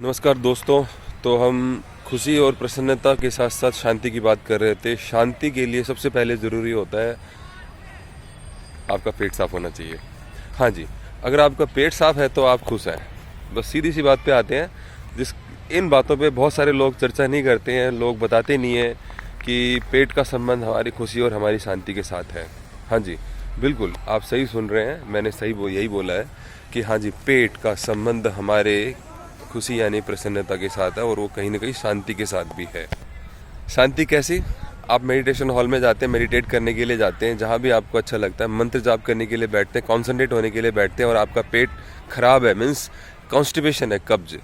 नमस्कार दोस्तों। तो हम खुशी और प्रसन्नता के साथ साथ शांति की बात कर रहे थे। शांति के लिए सबसे पहले ज़रूरी होता है आपका पेट साफ होना चाहिए। हाँ जी, अगर आपका पेट साफ है तो आप खुश हैं। बस सीधी सी बात पे आते हैं। इन बातों पे बहुत सारे लोग चर्चा नहीं करते हैं, लोग बताते नहीं हैं कि पेट का संबंध हमारी खुशी और हमारी शांति के साथ है। हाँ जी, बिल्कुल आप सही सुन रहे हैं, मैंने यही बोला है कि हाँ जी, पेट का संबंध हमारे खुशी यानी प्रसन्नता के साथ है और वो कहीं ना कहीं शांति के साथ भी है। शांति कैसी? आप मेडिटेशन हॉल में जाते हैं, मेडिटेट करने के लिए जाते हैं, जहाँ भी आपको अच्छा लगता है, मंत्र जाप करने के लिए बैठते हैं, कॉन्सेंट्रेट होने के लिए बैठते हैं और आपका पेट खराब है, मीन्स कॉन्स्टिपेशन है, कब्ज,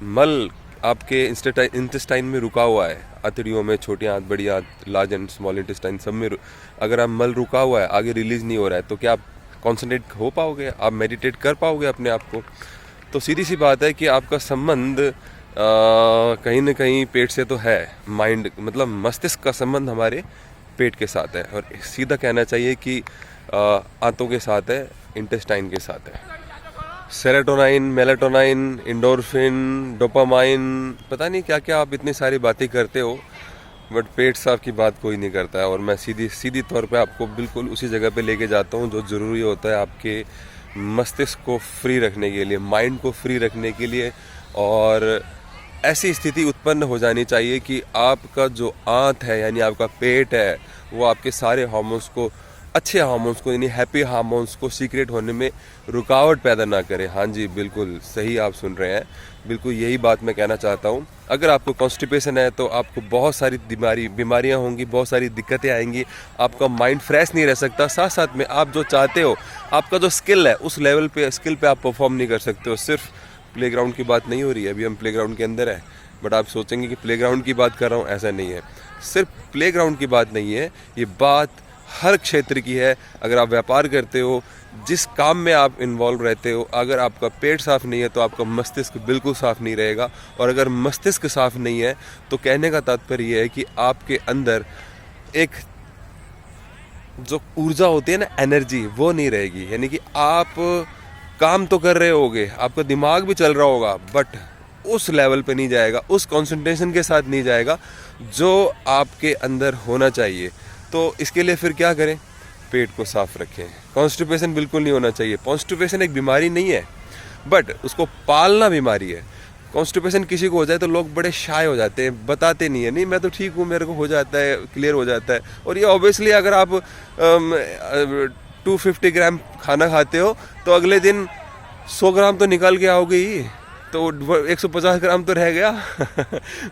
मल आपके इंटेस्टाइन में रुका हुआ है, अतड़ियों में, छोटी आंत, बड़ी आंत, लार्ज एंड स्मॉल इंटेस्टाइन सब में अगर आप मल रुका हुआ है, आगे रिलीज नहीं हो रहा है, तो क्या आप कॉन्सेंट्रेट हो पाओगे? आप मेडिटेट कर पाओगे अपने आप को? तो सीधी सी बात है कि आपका संबंध कहीं ना कहीं पेट से तो है। माइंड मतलब मस्तिष्क का संबंध हमारे पेट के साथ है, और सीधा कहना चाहिए कि आंतों के साथ है, इंटेस्टाइन के साथ है। सेरोटोनिन, मेलाटोनिन, एंडोर्फिन, डोपामाइन, पता नहीं क्या क्या आप इतनी सारी बातें करते हो, बट पेट साफ की बात कोई नहीं करता है। और मैं सीधी तौर पे आपको बिल्कुल उसी जगह पे लेके जाता हूँ जो ज़रूरी होता है आपके मस्तिष्क को फ्री रखने के लिए, माइंड को फ्री रखने के लिए। और ऐसी स्थिति उत्पन्न हो जानी चाहिए कि आपका जो आंत है यानी आपका पेट है वो आपके सारे हार्मोन्स को, अच्छे हार्मोन्स को यानी हैप्पी हार्मोन्स को सीक्रेट होने में रुकावट पैदा ना करे। हाँ जी, बिल्कुल सही आप सुन रहे हैं, बिल्कुल यही बात मैं कहना चाहता हूँ। अगर आपको कॉन्स्टिपेशन है तो आपको बहुत सारी बीमारियाँ होंगी, बहुत सारी दिक्कतें आएंगी, आपका माइंड फ्रेश नहीं रह सकता। साथ साथ में आप जो चाहते हो, आपका जो स्किल है उस लेवल पे स्किल पे आप परफॉर्म नहीं कर सकते हो। सिर्फ प्लेग्राउंड की बात नहीं हो रही है, अभी हम प्लेग्राउंड के अंदर है, बट आप सोचेंगे कि प्लेग्राउंड की बात कर रहा हूँ, ऐसा नहीं है। सिर्फ प्लेग्राउंड की बात नहीं है, ये बात हर क्षेत्र की है। अगर आप व्यापार करते हो, जिस काम में आप इन्वॉल्व रहते हो, अगर आपका पेट साफ नहीं है तो आपका मस्तिष्क बिल्कुल साफ नहीं रहेगा। और अगर मस्तिष्क साफ नहीं है तो कहने का तात्पर्य यह है कि आपके अंदर एक जो ऊर्जा होती है ना, एनर्जी, वो नहीं रहेगी। यानी कि आप काम तो कर रहे होगे, आपका दिमाग भी चल रहा होगा, बट उस लेवल पे नहीं जाएगा, उस कंसंट्रेशन के साथ नहीं जाएगा जो आपके अंदर होना चाहिए। तो इसके लिए फिर क्या करें? पेट को साफ रखें। कॉन्स्टिपेशन बिल्कुल नहीं होना चाहिए। कॉन्स्टिपेशन एक बीमारी नहीं है, बट उसको पालना बीमारी है। कॉन्स्टिपेशन किसी को हो जाए तो लोग बड़े शाय हो जाते हैं, बताते नहीं है, नहीं मैं तो ठीक हूँ, मेरे को हो जाता है, क्लियर हो जाता है। और ये ऑब्वियसली अगर आप 250 ग्राम खाना खाते हो तो अगले दिन 100 ग्राम तो निकाल के आओगे ही, तो 150 ग्राम तो रह गया।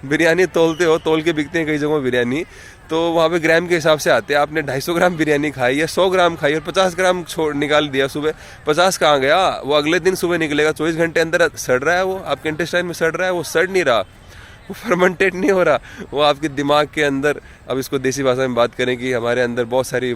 बिरयानी तोलते हो, तोल के बिकते हैं कई जगहों बिरयानी, तो वहाँ पे ग्राम के हिसाब से आते हैं। आपने 250 ग्राम बिरयानी खाई या 100 ग्राम खाई और 50 ग्राम निकाल दिया सुबह, 50 कहाँ गया? वो अगले दिन सुबह निकलेगा, 24 घंटे अंदर सड़ रहा है, वो आपके इंटेस्टाइन में सड़ रहा है, वो सड़ नहीं रहा, वो फर्मेंटेट नहीं हो रहा, वो आपके दिमाग के अंदर। अब इसको देसी भाषा में बात करें कि हमारे अंदर बहुत सारी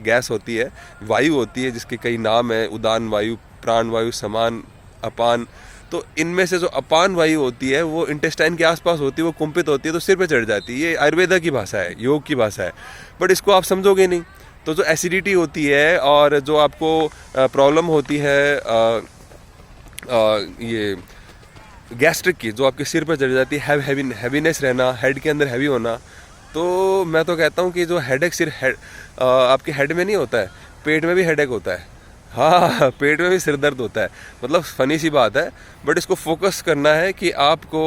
गैस होती है, वायु होती है, जिसके कई नाम है, उदान वायु, प्राण वायु, समान, अपान। तो इनमें से जो अपान वायु होती है वो इंटेस्टाइन के आसपास होती है, वो कुंपित होती है तो सिर पे चढ़ जाती है। ये आयुर्वेदा की भाषा है, योग की भाषा है, बट इसको आप समझोगे नहीं। तो जो एसिडिटी होती है और जो आपको प्रॉब्लम होती है ये गैस्ट्रिक की, जो आपके सिर पर चढ़ जाती है, हैवीनेस रहना, हेड के अंदर हैवी होना, तो मैं तो कहता हूँ कि जो हेडेक सिर्फ आपके हेड में नहीं होता है, पेट में भी हेडेक होता है। हाँ, पेट में भी सिर दर्द होता है। मतलब फनी सी बात है, बट इसको फोकस करना है कि आपको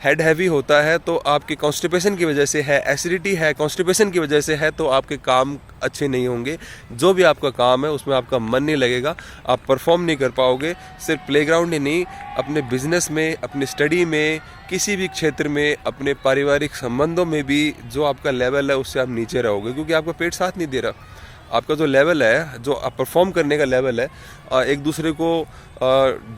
हेड हैवी होता है तो आपकी कॉन्स्टिपेशन की वजह से है, एसिडिटी है कॉन्स्टिपेशन की वजह से है, तो आपके काम अच्छे नहीं होंगे। जो भी आपका काम है उसमें आपका मन नहीं लगेगा, आप परफॉर्म नहीं कर पाओगे। सिर्फ प्लेग्राउंड ही नहीं, अपने बिजनेस में, अपनी स्टडी में, किसी भी क्षेत्र में, अपने पारिवारिक संबंधों में भी जो आपका लेवल है उससे आप नीचे रहोगे, क्योंकि आपका पेट साथ नहीं दे रहा। आपका जो लेवल है, जो आप परफॉर्म करने का लेवल है, एक दूसरे को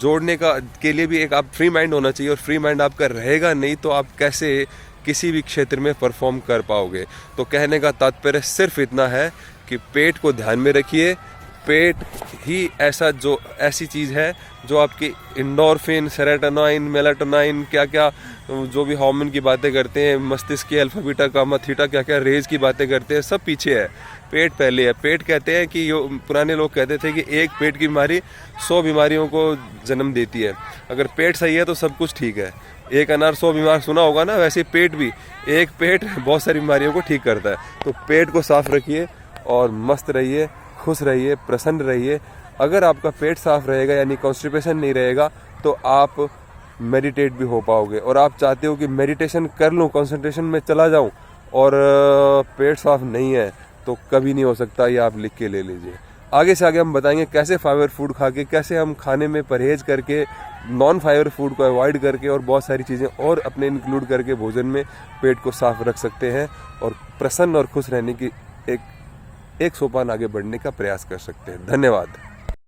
जोड़ने का के लिए भी एक आप फ्री माइंड होना चाहिए, और फ्री माइंड आपका रहेगा नहीं तो आप कैसे किसी भी क्षेत्र में परफॉर्म कर पाओगे। तो कहने का तात्पर्य सिर्फ इतना है कि पेट को ध्यान में रखिए। पेट ही ऐसी चीज़ है जो आपकी एंडोर्फिन, सेरोटोनिन, मेलाटोनिन, क्या क्या जो भी हार्मोन की बातें करते हैं, मस्तिष्क के अल्फा बीटा गामा थीटा क्या क्या रेज की बातें करते हैं, सब पीछे है। पेट पहले है। पेट कहते हैं कि पुराने लोग कहते थे कि एक पेट की बीमारी 100 बीमारियों को जन्म देती है। अगर पेट सही है तो सब कुछ ठीक है। एक अनार 100 बीमार सुना होगा ना, वैसे पेट भी, एक पेट बहुत सारी बीमारियों को ठीक करता है। तो पेट को साफ रखिए और मस्त रहिए, खुश रहिए, प्रसन्न रहिए। अगर आपका पेट साफ रहेगा यानी कॉन्स्टिपेशन नहीं रहेगा तो आप मेडिटेट भी हो पाओगे। और आप चाहते हो कि मेडिटेशन कर लूँ, कंसंट्रेशन में चला जाऊँ, और पेट साफ नहीं है तो कभी नहीं हो सकता। ये आप लिख के ले लीजिए। आगे से आगे हम बताएंगे कैसे फाइबर फूड खा के, कैसे हम खाने में परहेज करके, नॉन फाइबर फूड को अवॉइड करके और बहुत सारी चीज़ें और अपने इंक्लूड करके भोजन में पेट को साफ रख सकते हैं और प्रसन्न और खुश रहने की एक सोपान आगे बढ़ने का प्रयास कर सकते हैं। धन्यवाद।